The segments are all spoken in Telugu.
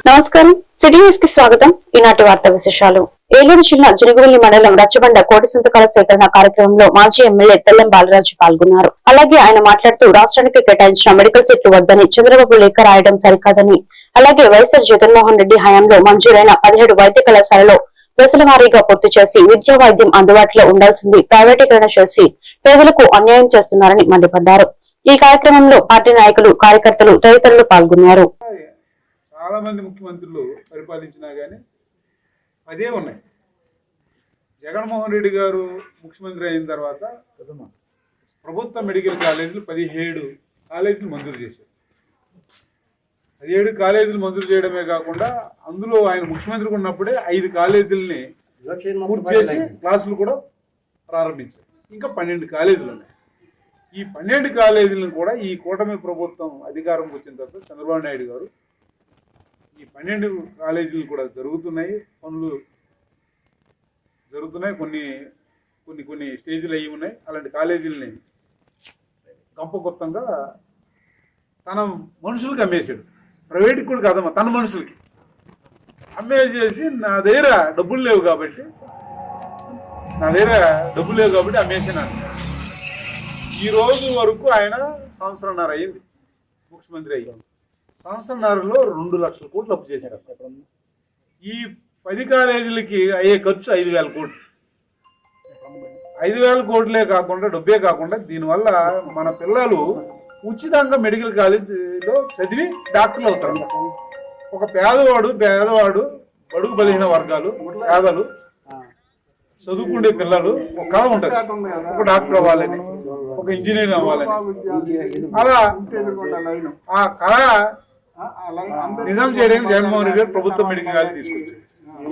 నమస్కారం. సిటీ న్యూస్ కి స్వాగతం. ఈనాటి వార్తా విశేషాలు. ఏలూరు జిల్లా జినుగువెల్లి మండలం రచ్చబండ కోటి సంతకాల సేకరణ కార్యక్రమంలో మాజీ ఎమ్మెల్యే తెల్లం బాలరాజు పాల్గొన్నారు. అలాగే ఆయన మాట్లాడుతూ రాష్ట్రానికి కేటాయించిన మెడికల్ సీట్లు వద్దని చంద్రబాబు లేఖ రాయడం సరికాదని, అలాగే వైఎస్ఆర్ జగన్మోహన్ రెడ్డి హయాంలో మంజూరైన 17 వైద్య కళాశాలలో దశల వారీగా పూర్తి చేసి విద్యా వైద్యం అందుబాటులో ఉండాల్సింది ప్రైవేటీకరణ చేసి పేదలకు అన్యాయం చేస్తున్నారని మండిపడ్డారు. ఈ కార్యక్రమంలో పార్టీ నాయకులు, కార్యకర్తలు తదితరులు పాల్గొన్నారు. చాలా మంది ముఖ్యమంత్రులు పరిపాలించినా కానీ అదే ఉన్నాయి. జగన్మోహన్ రెడ్డి గారు ముఖ్యమంత్రి అయిన తర్వాత ప్రభుత్వ మెడికల్ కాలేజీలు 17 కాలేజీలు మంజూరు చేశారు. 17 కాలేజీలు మంజూరు చేయడమే కాకుండా అందులో ఆయన ముఖ్యమంత్రి ఉన్నప్పుడే 5 కాలేజీలని పూర్తి చేసి క్లాసులు కూడా ప్రారంభించారు. ఇంకా 12 కాలేజీలు ఉన్నాయి. ఈ 12 కాలేజీలను కూడా ఈ కూటమి ప్రభుత్వం అధికారంకి వచ్చిన తర్వాత చంద్రబాబు నాయుడు గారు ఈ 12 కాలేజీలు కూడా పనులు జరుగుతున్నాయి. కొన్ని స్టేజీలు అయ్యి ఉన్నాయి. అలాంటి కాలేజీలని గంపగొత్తంగా తన మనుషులకి అమ్మేశాడు. ప్రైవేట్కి కూడా కాదమ్మా, తన మనుషులకి అమ్మేసేసి నా దగ్గర డబ్బులు లేవు కాబట్టి అమ్మేసినాను. ఈ రోజు వరకు ఆయన సంవత్సరంన్నర అయింది ముఖ్యమంత్రి అయ్యాం. సంవత్సరంన్నరలో 2 లక్షల కోట్లు అప్పు చేశారు. ఈ 10 కాలేజీలకి అయ్యే ఖర్చు 5,000 కోట్లు. 5,000 కోట్లే కాకుండా, డబ్బే కాకుండా దీనివల్ల మన పిల్లలు ఉచితంగా మెడికల్ కాలేజీలో చదివి డాక్టర్లు అవుతారు. ఒక పేదవాడు బడుగు బలహీన వర్గాలు, పేదలు చదువుకునే పిల్లలు ఒక కళ ఉంటుంది. ఒక డాక్టర్ అవ్వాలని, ఒక ఇంజనీర్ అవ్వాలని. అలా ఆ కళ నిజం చేయడానికి జగన్మోహన్ రెడ్డి గారు ప్రభుత్వ మెడికల్ కాలేజీ తీసుకొచ్చారు.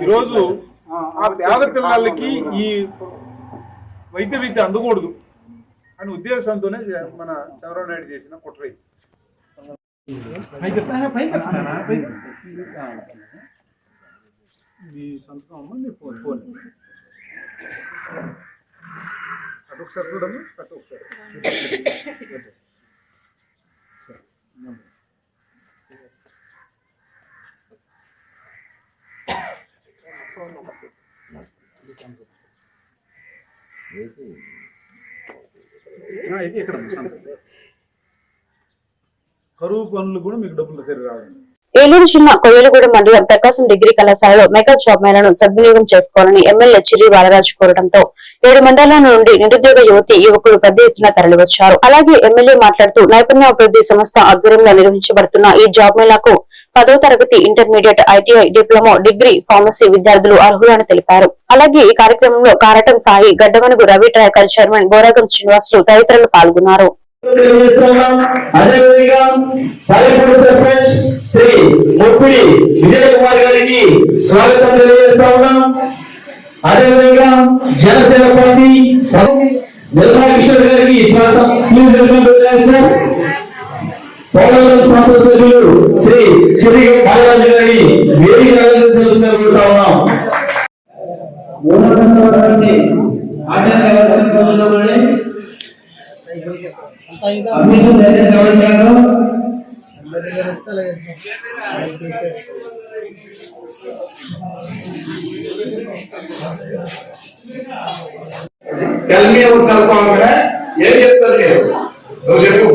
ఈరోజు ఆ పేద పిల్లలకి ఈ వైద్య విద్య అందకూడదు అని ఉద్దేశంతోనే మన చంద్రబాబు నాయుడు చేసిన కుట్ర. మీ సంతకం అమ్మ, మీ ఫోన్ అటు ఒకసారి చూడము, అటు ఒకసారి ఇక్కడ కరువు పనులు కూడా మీకు డబ్బులు సరి రావాలి. ఏలూరు జిల్లా కొయ్యలగూడెం మండలం ప్రకాశం డిగ్రీ కళాశాలలో మెగా జాబ్ మేళను సద్వినియోగం చేసుకోవాలని ఎమ్మెల్యే చిర్రి బాలరాజు కోరడంతో 7 మండలాల నుండి నిరుద్యోగ యువకులు పెద్ద ఎత్తున తరలివచ్చారు. అలాగే ఎమ్మెల్యే మాట్లాడుతూ నైపుణ్యాభివృద్ధి సంస్థ ఆధ్వర్యంలో నిర్వహించబడుతున్న ఈ జాబ్ మేళాకు 10వ తరగతి, intermediate, ITI, diploma, degree, pharmacy విద్యార్థులు అర్హులని తెలిపారు. అలాగే ఈ కార్యక్రమంలో కారటం సాయి, గడ్డమనుగు రవి ట్రాకర్ చైర్మన్ బోరాగం శ్రీనివాసులు తదితరులు పాల్గొన్నారు. జనసేన పార్టీ నిర్మలా కిషోర్ గారికి స్వాగతం. పౌరల సంస్థ సభ్యులు శ్రీ బాలరాజు గారిని వేదిక తెలుసుకుంటా ఉన్నాం. ఏం చెప్తారు నేను? నువ్వు చెప్పు.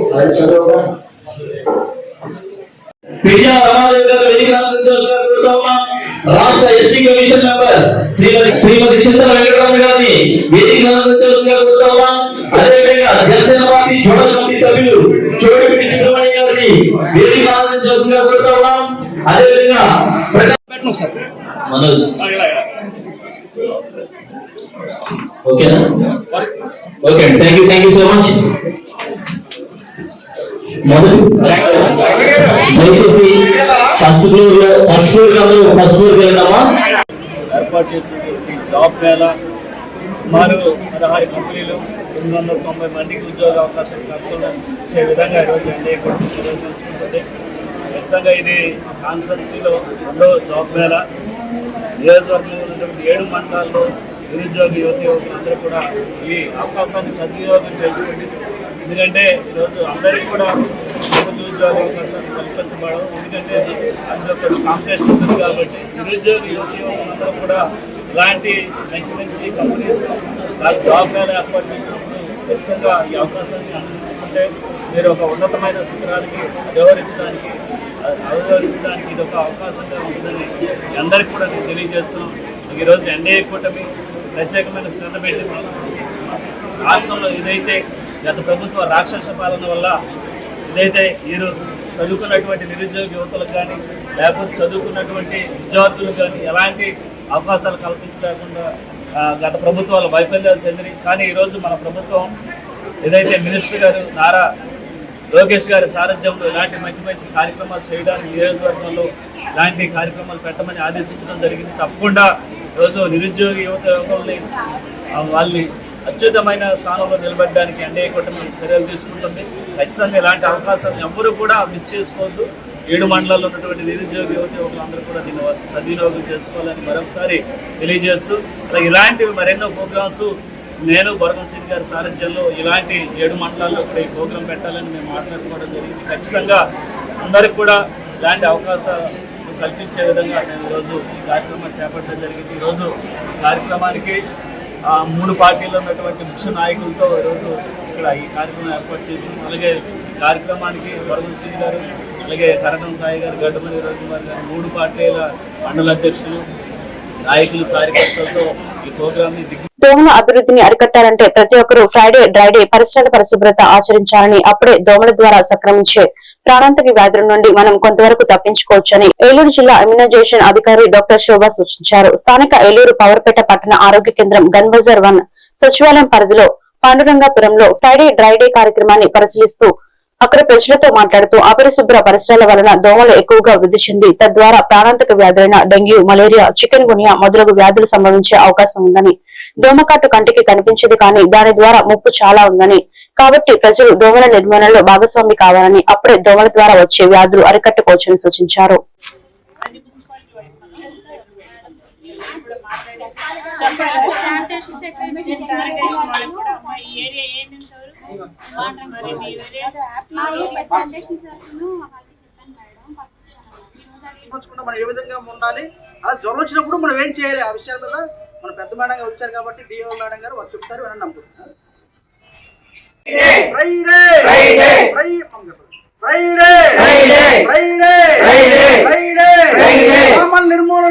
రాష్ట్ర ఎస్టీ కమిషన్ మెంబర్ శ్రీమతి చింతల వెంకటరమణ గారిని వేదిక అదేవిధంగా జనసేన పార్టీ జోడల్ కమిటీ సభ్యులు చోటిపల్లి సుబ్రహ్మణ్యం గారిని వేదిక కోరుతాం. అదేవిధంగా మనోజ్ ఓకేనా? Okay, thank you so much. మొదలు దయచేసి ఫస్ట్ ఫ్లోర్ వెళ్ళడమా ఏర్పాటు చేసిన జాబ్ మేళా సుమారు 16 కంపెనీలు 890 మందికి ఉద్యోగ అవకాశం కల్పించే విధంగా ఈరోజు ఎన్డీఏ తీసుకుంటుంది. ఖచ్చితంగా ఇది కాన్స్టిట్యున్సీలో 2వ జాబ్ మేళా. నియోజకవర్గంలో ఉన్నటువంటి 7 మండలాల్లో నిరుద్యోగ యువకులందరూ కూడా ఈ అవకాశాన్ని సద్వినియోగం చేసుకోండి. ఎందుకంటే ఈరోజు అందరికీ కూడా నిరుద్యోగ అవకాశాలు కల్పించబడవు. ఎందుకంటే అందులో కొన్ని కాంపిటీషన్ ఉంటుంది కాబట్టి నిరుద్యోగ యువకులందరూ కూడా ఇలాంటి మంచి మంచి కంపెనీస్ జాబ్ మేళ ఏర్పాటు చేసినప్పుడు ఖచ్చితంగా ఈ అవకాశాన్ని అందించుకుంటే మీరు ఒక ఉన్నతమైన శిఖరానికి వ్యవహరించడానికి ఇది ఒక అవకాశంగా ఉంటుందని అందరికీ కూడా నేను తెలియజేస్తున్నాం. ఈరోజు ఎన్డీఏ కూటమి ప్రత్యేకమైన శ్రద్ధ పెట్టింది. రాష్ట్రంలో ఏదైతే గత ప్రభుత్వ రాక్షస పాలన వల్ల ఏదైతే వీరు చదువుకున్నటువంటి నిరుద్యోగ యువతలకు కానీ లేకపోతే చదువుకున్నటువంటి విద్యార్థులకు కానీ ఎలాంటి అవకాశాలు కల్పించలేకుండా గత ప్రభుత్వాలు వైఫల్యాలు చెందినాయి. కానీ ఈరోజు మన ప్రభుత్వం ఏదైతే మినిస్టర్ గారు నారా లోకేష్ గారి సారథ్యంలో ఇలాంటి మంచి మంచి కార్యక్రమాలు చేయడానికి నియోజకవర్గంలో ఇలాంటి కార్యక్రమాలు పెట్టమని ఆదేశించడం జరిగింది. తప్పకుండా ఈరోజు నిరుద్యోగ యువకుల్ని వాళ్ళని అత్యుత్తమైన స్థానంలో నిలబెట్టడానికి ఎన్డీఏ కూటమి చర్యలు తీసుకుంటుంది. ఖచ్చితంగా ఇలాంటి అవకాశాలను ఎవ్వరూ కూడా మిస్ చేసుకోవద్దు. 7 మండలాల్లో ఉన్నటువంటి నిరుద్యోగ యువకులందరూ కూడా దీన్ని సద్వినియోగం చేసుకోవాలని మరొకసారి తెలియజేస్తూ, అలాగే ఇలాంటివి మరెన్నో ప్రోగ్రామ్స్ నేను భరత్ సింగ్ గారి సారథ్యంలో ఇలాంటి 7 మండలాల్లో కూడా ఈ ప్రోగ్రాం పెట్టాలని మేము మాట్లాడుకోవడం జరిగింది. ఖచ్చితంగా అందరికి కూడా ఇలాంటి అవకాశాలు కల్పించే విధంగా నేను ఈరోజు ఈ కార్యక్రమాన్ని చేపట్టడం జరిగింది. ఈరోజు కార్యక్రమానికి 3 పార్టీల్లో ఉన్నటువంటి ముఖ్య నాయకులతో ఈరోజు ఇక్కడ ఈ కార్యక్రమం ఏర్పాటు చేసి, అలాగే కార్యక్రమానికి భరత్ సింగ్ గారు, అలాగే కరకం సాయి గారు, గడ్డమల్లి రవికుమార్ గారు 3 పార్టీల మండల అధ్యక్షులు, నాయకులు, కార్యకర్తలతో ఈ ప్రోగ్రామ్ ని దోమల అభివృద్ధిని అరికట్టాలంటే ప్రతి ఒక్కరూ ఫ్రైడే డ్రైడే పరిసరాల పరిశుభ్రత ఆచరించాలని, అప్పుడే దోమల ద్వారా సంక్రమించే ప్రాణాంతక వ్యాధుల నుండి మనం కొంతవరకు తప్పించుకోవచ్చని ఏలూరు జిల్లా ఇమ్యునైజేషన్ అధికారి డాక్టర్ శోభ సూచించారు. స్థానిక ఏలూరు పవర్పేట పట్టణ ఆరోగ్య కేంద్రం గన్ బజార్ 1 సచివాలయం పరిధిలో పాండురంగాపురంలో ఫ్రైడే డ్రైడే కార్యక్రమాన్ని పరిశీలిస్తూ అక్కడ ప్రజలతో మాట్లాడుతూ అపరిశుభ్ర పరిసరాల వలన దోమలు ఎక్కువగా వృద్ధి చెంది తద్వారా ప్రాణాంతక వ్యాధులైన డెంగ్యూ, మలేరియా, చికెన్ గునియా మొదలగు వ్యాధులు సంభవించే అవకాశం ఉందని, దోమకాటు కంటికి కనిపించేది కానీ దాని ద్వారా ముప్పు చాలా ఉందని, కాబట్టి ప్రజలు దోమల నిర్మూలనలో భాగస్వామి కావాలని, అప్పుడే దోమల ద్వారా వచ్చే వ్యాధులు అరికట్టుకోవచ్చని సూచించారు. మనం ఏ విధంగా ఉండాలి, అలా జ్వరం వచ్చినప్పుడు మనం ఏం చేయాలి, ఆ విషయాల మీద మన పెద్ద మేడం గారు వచ్చారు కాబట్టి డిఓ మేడం గారు వారు చెప్తారు అని నమ్ముతున్నారు. నిర్మూలన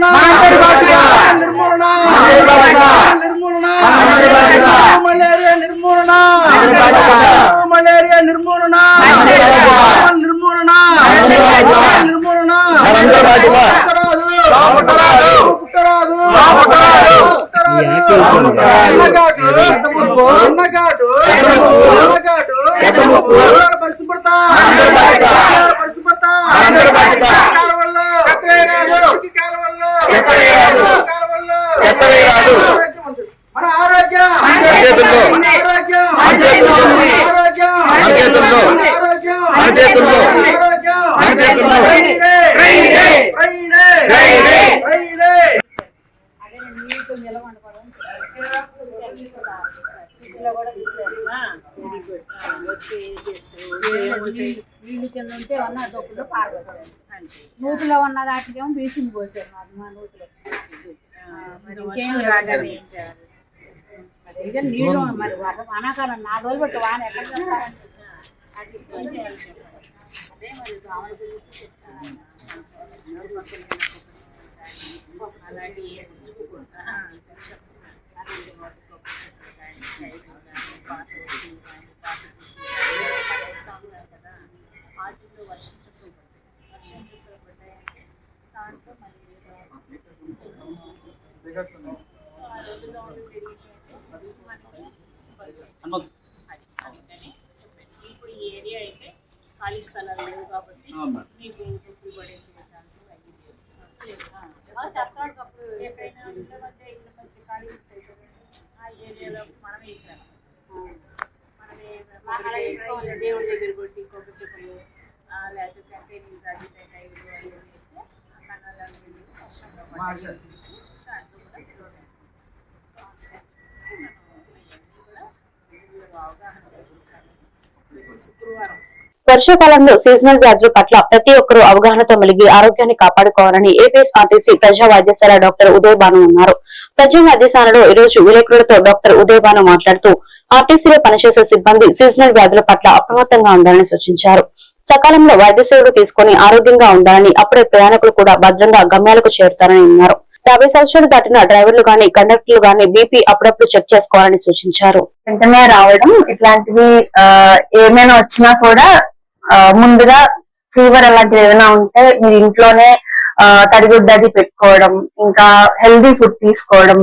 నిర్మూలన నిర్మూలన మలేరియా నిర్మూలన మలేరియా నిర్మూలన నిర్మూలన నిర్మూలన పరిశుభ్రత పరిశుభ్రత మన ఆరోగ్యం నీళ్ళు కింద ఉంటే ఉన్న దొక్కులో పారబోసారు, నూతులో ఉన్న దాటికేమో బ్లీచింగ్ పోసారు. మా నూతులో ఇంకేం నీళ్ళు మరి వానాకాలం 4 రోజులు బట్టి వాన ఎక్కడ చేస్తారంటే అది ఏం చేయాలి. అదే మరి దోమల గురించి చెప్తాను. అలాంటి వాటిల్లో వర్షం చుట్టూ పడ్డాయి. దాంట్లో మళ్ళీ ఇప్పుడు ఈ ఏరియా అయితే ఖాళీ స్థలాలు లేవు కాబట్టి మీకు తొక్కులు పడేసే ఛాన్స్ చెప్తాడు. అప్పుడు ఎక్కడైనా ఇళ్ళ మధ్య ఖాళీ ఉంటాయి ఆ ఏరియాలో మనం వేసాం. మనమే దేవుడి దగ్గర కొట్టి కొబ్బరి చెప్పులు లేకపోతే కంటైనర్ రాజీటైలు అవి వేస్తే కన్నాలు వర్షాకాలంలో సీజనల్ వ్యాధుల పట్ల ప్రతి ఒక్కరూ అవగాహనతో మెలిగి ఆరోగ్యాన్ని కాపాడుకోవాలని ఏపీఎస్ఆర్టీసీ ప్రజా వైద్యశాల డాక్టర్ ఉదయ్ భాను అన్నారు. ప్రజా వైద్యశాలలో ఈ రోజు విలేకరులతో డాక్టర్ ఉదయ్ భాను మాట్లాడుతూ ఆర్టీసీలో పనిచేసే సిబ్బంది సీజనల్ వ్యాధుల పట్ల అప్రమత్తంగా ఉండాలని సూచించారు. సకాలంలో వైద్య సేవలు తీసుకుని ఆరోగ్యంగా ఉండాలని, అప్పుడే ప్రయాణికులు కూడా భద్రంగా గమ్యాలకు చేరుతారని అన్నారు. 50 సంవత్సరాలు దాటిన డ్రైవర్లు గాని కండక్టర్లు గాని బీపీ అప్పుడప్పుడు చెక్ చేసుకోవాలని సూచించారు. వెంటనే రావడం, ఇట్లాంటివి ఏమైనా వచ్చినా కూడా ముందుగా ఫీవర్ అలాంటివి ఏమైనా ఉంటే మీరు ఇంట్లోనే తడిగుడ్డది పెట్టుకోవడం, ఇంకా హెల్దీ ఫుడ్ తీసుకోవడం,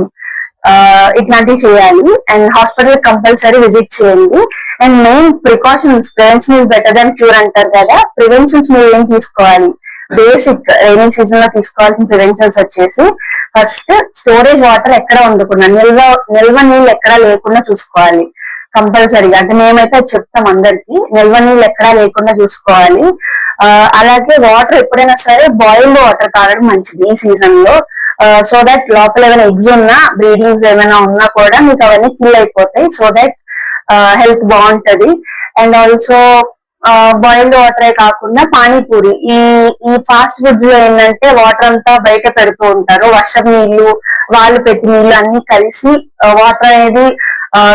ఇట్లాంటివి చేయాలి. అండ్ హాస్పిటల్ కంపల్సరీ విజిట్ చేయండి. And main precautions, prevention is better than cure అంటారు కదా, ప్రివెన్షన్స్ మీరు ఏం తీసుకోవాలి, బేసిక్ రైనింగ్ సీజన్ లో తీసుకోవాల్సిన ప్రివెన్షన్స్ వచ్చేసి ఫస్ట్ స్టోరేజ్ వాటర్ ఎక్కడ ఉండకుండా, నిల్వ నీళ్ళు ఎక్కడా లేకుండా చూసుకోవాలి కంపల్సరీగా. అంటే మేమైతే చెప్తాం అందరికి, నిల్వ నీళ్ళు ఎక్కడా లేకుండా చూసుకోవాలి. అలాగే వాటర్ ఎప్పుడైనా సరే బాయిల్డ్ వాటర్ తాగడం మంచిది ఈ సీజన్ లో. సో దట్ లోపల ఏమైనా ఎగ్స్ ఉన్నా, బ్రీడింగ్స్ ఏమైనా ఉన్నా కూడా మీకు అవన్నీ కిల్ అయిపోతాయి. సో దట్ హెల్త్ బాగుంటది. అండ్ ఆల్సో బాయిల్డ్ వాటరే కాకుండా పానీపూరి, ఈ ఫాస్ట్ ఫుడ్స్ లో ఏంటంటే వాటర్ అంతా బయట పెడుతూ ఉంటారు. వర్షం నీళ్లు, వాళ్ళు పెట్టి నీళ్లు అన్ని కలిసి వాటర్ అనేది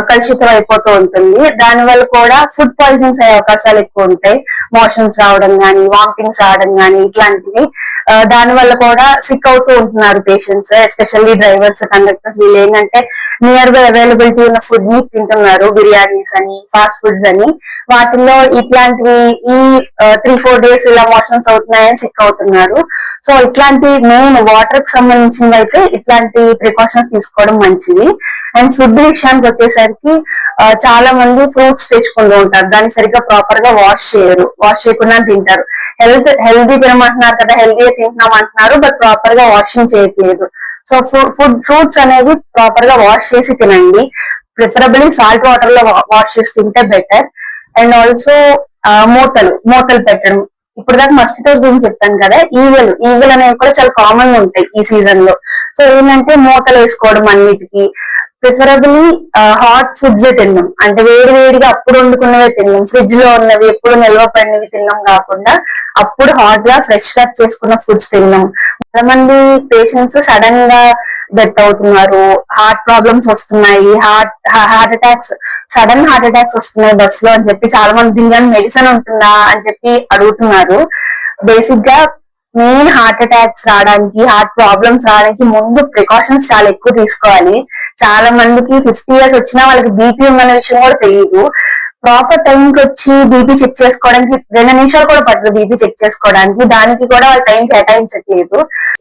కలుషితం అయిపోతూ ఉంటుంది. దాని వల్ల కూడా ఫుడ్ పాయిజన్స్ అయ్యే అవకాశాలు ఎక్కువ ఉంటాయి. మోషన్స్ రావడం గానీ, వామిటింగ్స్ రావడం గానీ ఇట్లాంటివి. దాని వల్ల కూడా సిక్ అవుతూ ఉంటున్నారు పేషెంట్స్, ఎస్పెషల్లీ డ్రైవర్స్, కండక్టర్స్. వీళ్ళు ఏంటంటే నియర్ బై అవైలబిలిటీ ఉన్న ఫుడ్ ని తింటున్నారు, బిర్యానీస్ అని, ఫాస్ట్ ఫుడ్స్ అని. వాటిల్లో ఇట్లాంటివి ఈ 3-4 days ఇలా మోషన్స్ అవుతున్నాయని సిక్ అవుతున్నారు. సో ఇట్లాంటి మెయిన్ వాటర్ కి సంబంధించినవి అయితే ఇట్లాంటి ప్రికాషన్స్ తీసుకోవడం మంచిది. అండ్ ఫుడ్ విషయానికి వచ్చేసరికి చాలా మంది ఫ్రూట్స్ తెచ్చుకుంటూ ఉంటారు, దాన్ని సరిగ్గా ప్రాపర్ గా వాష్ చేయరు, వాష్ చేయకుండా తింటారు. హెల్దీ తినమంటున్నారు కదా, హెల్దీగా తింటున్నాం అంటున్నారు, బట్ ప్రాపర్ గా వాషింగ్ చేయట్లేదు. సో ఫ్రూట్స్ అనేవి ప్రాపర్ గా వాష్ చేసి తినండి. ప్రిఫరబుల్లీ సాల్ట్ వాటర్ లో వాష్ చేసి తింటే బెటర్. అండ్ ఆల్సో మూతలు పెట్టడం. ఇప్పుడు దాకా మస్కిటోస్ గురించి చెప్పాను కదా, ఈగలు అనేవి కూడా చాలా కామన్ గా ఉంటాయి ఈ సీజన్ లో. సో ఏంటంటే మూతలు వేసుకోవడం అన్నిటికీ. ప్రిఫరబుల్లీ హాట్ ఫుడ్స్ తిన్నాం, అంటే వేడిగా అప్పుడు వండుకున్నవే తిన్నాం. ఫ్రిడ్జ్ లో ఉన్నవి, ఎప్పుడు నిల్వ పడినవి తిన్నాం కాకుండా అప్పుడు హాట్ గా ఫ్రెష్ గా చేసుకున్న ఫుడ్స్ తిన్నాం. చాలా మంది పేషెంట్స్ సడన్ గా డెత్ అవుతున్నారు, హార్ట్ ప్రాబ్లమ్స్ వస్తున్నాయి, సడన్ హార్ట్ అటాక్స్ వస్తున్నాయి బస్ లో అని చెప్పి చాలా మంది దీని మెడిసిన్ ఉంటుందా అని చెప్పి అడుగుతున్నారు. బేసిక్ గా మెయిన్ హార్ట్ అటాక్స్ రావడానికి, హార్ట్ ప్రాబ్లమ్స్ రావడానికి ముందు ప్రికాషన్స్ చాలా ఎక్కువ తీసుకోవాలి. చాలా మందికి 50 years వచ్చినా వాళ్ళకి బీపీ ఉన్న విషయం కూడా తెలియదు. ప్రాపర్ టైంకి వచ్చి బీపీ చెక్ చేసుకోవడానికి 2 నిమిషాలు కూడా పడుతుంది బీపీ చెక్ చేసుకోవడానికి, దానికి కూడా వాళ్ళ టైం కేటాయించట్లేదు.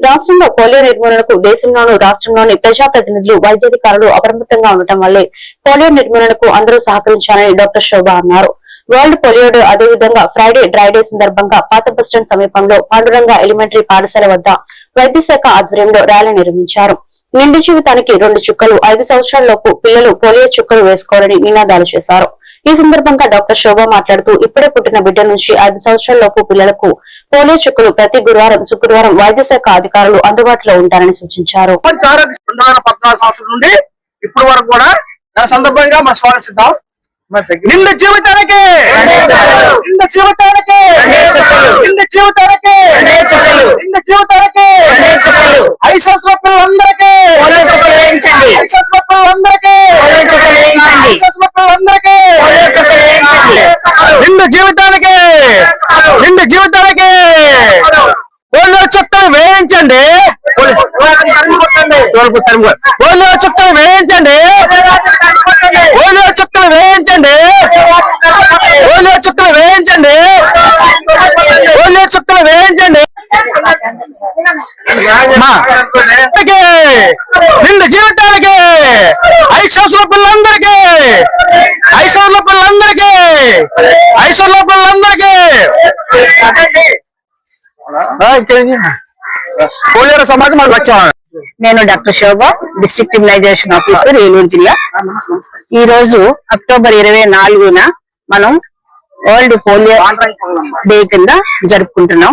రాష్ట్రంలో పోలియో నిర్మూలనకు దేశంలోనూ రాష్ట్రంలోని ప్రజాప్రతినిధులు, వైద్యాధికారులు అప్రమత్తంగా ఉండటం వల్లే పోలియో నిర్మూలనకు అందరూ సహకరించాలని డాక్టర్ శోభ అన్నారు. వరల్డ్ పోలియో డే, అదేవిధంగా ఫ్రైడే డ్రై డే సందర్భంగా పాత బస్టాండ్ సమీపంలో పాండురంగ ఎలిమెంటరీ పాఠశాల వద్ద వైద్య శాఖ ఆధ్వర్యంలో ర్యాలీ నిర్వహించారు. నిండు జీవితానికి 2 చుక్కలు, 5 సంవత్సరాలలోపు పిల్లలు పోలియో చుక్కలు వేసుకోవాలని నినాదాలు చేశారు. ఈ సందర్భంగా డాక్టర్ శోభ మాట్లాడుతూ ఇప్పుడే పుట్టిన బిడ్డ నుంచి 5 సంవత్సరాలలోపు పిల్లలకు పోలియో చుక్కలు ప్రతి గురువారం, శుక్రవారం వైద్య శాఖ అధికారులు అందుబాటులో ఉంటారని సూచించారు. 2014 సంవత్సరం నుండి ఇప్పటి వరకు కూడా దాని సందర్భంగా మనం స్వాగతిద్దాం. నిండు జీవితానికి 5 సంవత్సరాల పిల్లలందరికీ, 5 సంవత్సరాల పిల్లలందరికీ నిండు జీవితానికి పోలియో చుక్కలు వేయించండి, పోలియో చుక్కలు వేయించండి, పోలియో చుక్కలు వేయించండి, పోలియో చుక్కలు వేయించండి, పోలియో చుక్కలు వేయించండి. నిండు జీవితానికి 5 సంవత్సరాల పిల్లలందరికీ, 5 సంవత్సరాల పిల్లలందరికీ, 5 సంవత్సరాల పిల్లలందరికీ పోలియో సమాజం మనకు వచ్చాము. నేను డాక్టర్ శోభ, డిస్ట్రిక్ట్ ఇమ్యునైజేషన్ ఆఫీసర్, ఏలూరు జిల్లా. ఈ రోజు అక్టోబర్ 24న మనం వరల్డ్ పోలియో డే కింద జరుపుకుంటున్నాం.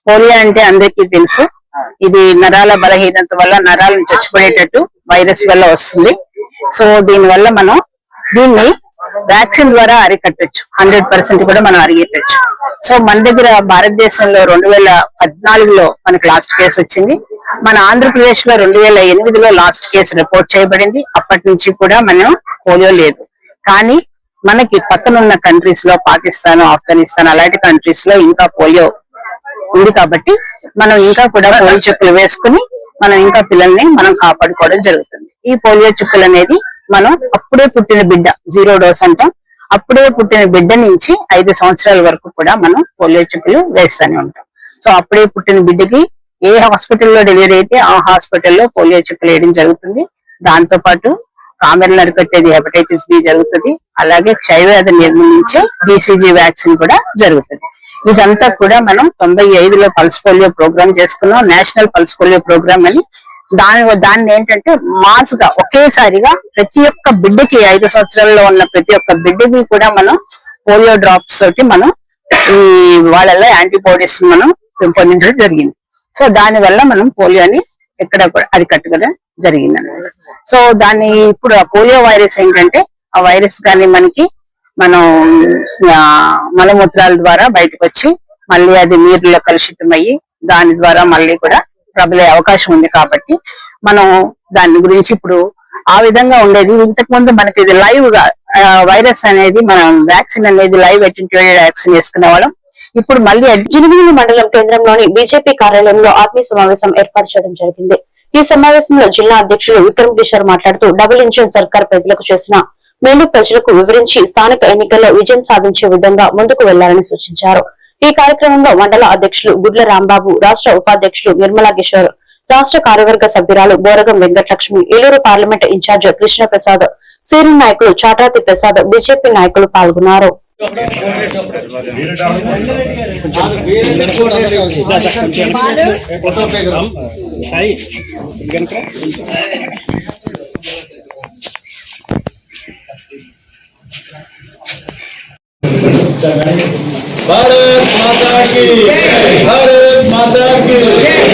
పోలియో అంటే అందరికీ తెలుసు, ఇది నరాల బలహీనత వల్ల నరాలను చచ్చిపోయేటట్టు వైరస్ వల్ల వస్తుంది. సో దీని వల్ల మనం దీన్ని వ్యాక్సిన్ ద్వారా అరికట్టచ్చు. 100% కూడా మనం అరికట్టచ్చు. సో మన దగ్గర భారతదేశంలో 2014లో మనకి లాస్ట్ కేసు వచ్చింది. మన ఆంధ్రప్రదేశ్ లో 2008లో లాస్ట్ కేసు రిపోర్ట్ చేయబడింది. అప్పటి నుంచి కూడా మనం పోలియో లేదు. కానీ మనకి పక్కనున్న కంట్రీస్ లో పాకిస్తాన్, ఆఫ్ఘనిస్తాన్ అలాంటి కంట్రీస్ లో ఇంకా పోలియో ఉంది. కాబట్టి మనం ఇంకా కూడా పోలియో చుక్కలు వేసుకుని మనం ఇంకా పిల్లల్ని మనం కాపాడుకోవడం జరుగుతుంది. ఈ పోలియో చుక్కలు అనేది మనం అప్పుడే పుట్టిన బిడ్డ, 0 డోస్ అంటాం, అప్పుడే పుట్టిన బిడ్డ నుంచి 5 సంవత్సరాల వరకు కూడా మనం పోలియో చుక్కలు వేస్తూనే ఉంటాం. సో అప్పుడే పుట్టిన బిడ్డకి ఏ హాస్పిటల్లో డెలివరీ అయితే ఆ హాస్పిటల్లో పోలియో చుక్కలు వేయడం జరుగుతుంది. దాంతో పాటు కామెర్లు అరికట్టేది హెపటైటిస్ బి జరుగుతుంది. అలాగే క్షయవ్యాధి నిర్మూలించే BCG వ్యాక్సిన్ కూడా జరుగుతుంది. ఇదంతా కూడా మనం 95లో పల్స్ పోలియో ప్రోగ్రామ్ చేసుకున్నాం, నేషనల్ పల్స్ పోలియో ప్రోగ్రామ్ అని. దాన్ని ఏంటంటే మాస్ గా ఒకేసారిగా ప్రతి ఒక్క బిడ్డకి 5 సంవత్సరాల్లో ఉన్న ప్రతి ఒక్క బిడ్డకి కూడా మనం పోలియో డ్రాప్స్ తోటి మనం ఈ వాళ్ళలో యాంటీబాడీస్ మనం పెంపొందించడం జరిగింది. సో దాని వల్ల మనం పోలియోని ఎక్కడ కూడా అరికట్టడం జరిగింది అన్నమాట. సో దాన్ని ఇప్పుడు ఆ పోలియో వైరస్ ఏంటంటే ఆ వైరస్ కానీ మనకి మనం మలమూత్రాల ద్వారా బయటకు వచ్చి మళ్ళీ అది నీరులో కలుషితం అయ్యి దాని ద్వారా మళ్ళీ కూడా ప్రబలే అవకాశం ఉంది. కాబట్టి మనం దాని గురించి ఇప్పుడు ఆ విధంగా ఉండేది. ఇంతకు ముందు మనకి ఇది లైవ్ గా వైరస్ అనేది మనం వ్యాక్సిన్ అనేది లైవ్ అటెంటివ్ వ్యాక్సిన్ వేసుకునే వాళ్ళం. ఇప్పుడు మళ్ళీ జినిగిరి మండలం కేంద్రంలోని బీజేపీ కార్యాలయంలో ఆత్మీయ సమావేశం ఏర్పాటు చేయడం జరిగింది. ఈ సమావేశంలో జిల్లా అధ్యక్షులు విక్రమ్ కిషోర్ మాట్లాడుతూ డబుల్ ఇంజిన్ సర్కార్ ప్రజలకు చేసిన మేలు ప్రజలకు వివరించి స్థానిక ఎన్నికల్లో విజయం సాధించే విధంగా ముందుకు వెళ్లాలని సూచించారు. ఈ కార్యక్రమంలో మండల అధ్యక్షులు గుడ్ల రాంబాబు, రాష్ట్ర ఉపాధ్యక్షులు నిర్మలా కిషోర్, రాష్ట్ర కార్యవర్గ సభ్యురాలు Boragam Venkatalakshmi, Eluru parliament incharge Krishna Prasad, senior నాయకులు చాటాతి ప్రసాద్, బీజేపీ నాయకులు పాల్గొన్నారు. भारत माता की जय, भारत माता की जय।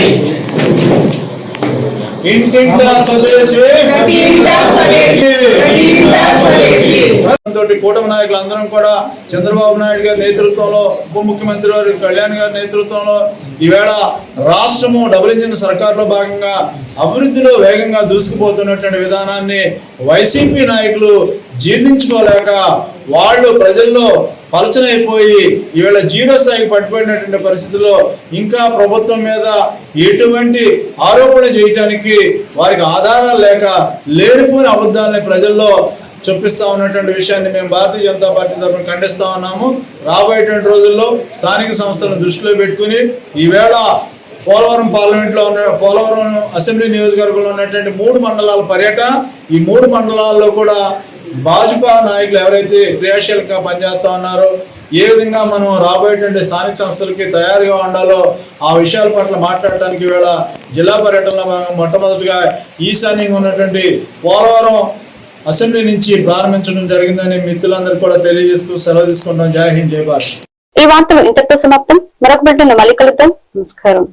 ఇంటింటా స్వదేశీ, ప్రతింటా స్వదేశీ, ప్రతింటా స్వదేశీ. తోటి కూటమి నాయకులు అందరం కూడా చంద్రబాబు నాయుడు గారి నేతృత్వంలో, ఉప ముఖ్యమంత్రి వారి కళ్యాణ్ గారి నేతృత్వంలో ఈవేళ రాష్ట్రము డబుల్ ఇంజిన్ సర్కార్లో భాగంగా అభివృద్ధిలో వేగంగా దూసుకుపోతున్నటువంటి విధానాన్ని వైసీపీ నాయకులు జీర్ణించుకోలేక వాళ్ళు ప్రజల్లో పలచనైపోయి ఈవేళ 0 స్థాయికి పడిపోయినటువంటి పరిస్థితుల్లో ఇంకా ప్రభుత్వం మీద ఎటువంటి ఆరోపణ చేయడానికి వారికి ఆధారాలు లేక లేనిపోయిన అబద్ధాలని ప్రజల్లో చొప్పిస్తా ఉన్నటువంటి విషయాన్ని మేము భారతీయ జనతా పార్టీ తరఫున ఖండిస్తా ఉన్నాము. రాబోయేటువంటి రోజుల్లో స్థానిక సంస్థలను దృష్టిలో పెట్టుకుని ఈవేళ పోలవరం పార్లమెంట్లో ఉన్న పోలవరం అసెంబ్లీ నియోజకవర్గంలో ఉన్నటువంటి 3 మండలాల పర్యటన, ఈ 3 మండలాల్లో కూడా భాజపా నాయకులు ఎవరైతే క్రియాశీలంగా పనిచేస్తా ఉన్నారో, ఏ విధంగా మనం రాబోయేటువంటి స్థానిక సంస్థలకి తయారుగా ఉండాలో ఆ విషయాల పట్ల మాట్లాడటానికి వేళ జిల్లా పర్యటనలో మొట్టమొదటిగా ఈశాన్యంగా ఉన్నటువంటి పోలవరం అసెంబ్లీ నుంచి ప్రారంభించడం జరిగిందని మిత్రులందరూ కూడా తెలియజేసుకు సెలవు తీసుకుంటాం. జై హింద్, జై భారత్. ఈ వార్తలు ఇంతటితో సమాప్తం. మరొక బిడ్డను మళ్ళీ కలుద్దాం. నమస్కారం.